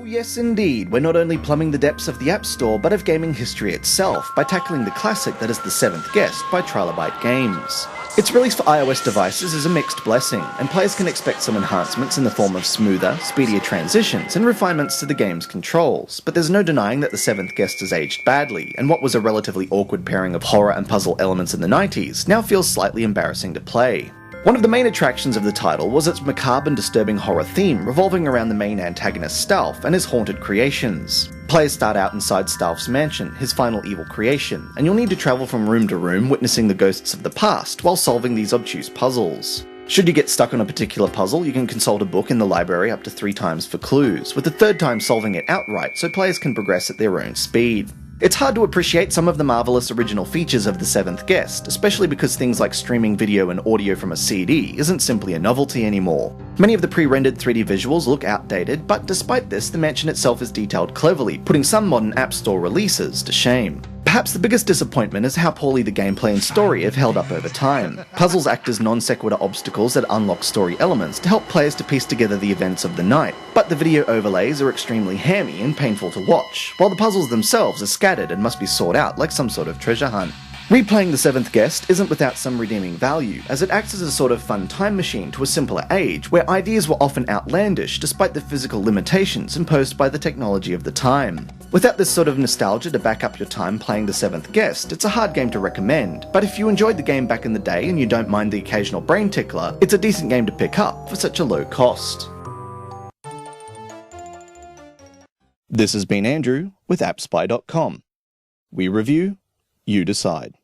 yes indeed, we're not only plumbing the depths of the App Store, but of gaming history itself, by tackling the classic that is The Seventh Guest by Trilobite Games. Its release for iOS devices is a mixed blessing, and players can expect some enhancements in the form of smoother, speedier transitions and refinements to the game's controls, but there's no denying that The Seventh Guest has aged badly, and what was a relatively awkward pairing of horror and puzzle elements in the 90s now feels slightly embarrassing to play. One of the main attractions of the title was its macabre and disturbing horror theme revolving around the main antagonist Stalf and his haunted creations. Players start out inside Stalf's mansion, his final evil creation, and you'll need to travel from room to room witnessing the ghosts of the past while solving these obtuse puzzles. Should you get stuck on a particular puzzle, you can consult a book in the library up to 3 times for clues, with the 3rd time solving it outright so players can progress at their own speed. It's hard to appreciate some of the marvellous original features of The Seventh Guest, especially because things like streaming video and audio from a CD isn't simply a novelty anymore. Many of the pre-rendered 3D visuals look outdated, but despite this, the mansion itself is detailed cleverly, putting some modern App Store releases to shame. Perhaps the biggest disappointment is how poorly the gameplay and story have held up over time. Puzzles act as non-sequitur obstacles that unlock story elements to help players to piece together the events of the night, but the video overlays are extremely hammy and painful to watch, while the puzzles themselves are scattered and must be sought out like some sort of treasure hunt. Replaying The Seventh Guest isn't without some redeeming value, as it acts as a sort of fun time machine to a simpler age, where ideas were often outlandish despite the physical limitations imposed by the technology of the time. Without this sort of nostalgia to back up your time playing The Seventh Guest, it's a hard game to recommend, but if you enjoyed the game back in the day and you don't mind the occasional brain tickler, it's a decent game to pick up for such a low cost. This has been Andrew with AppSpy.com. We review, you decide.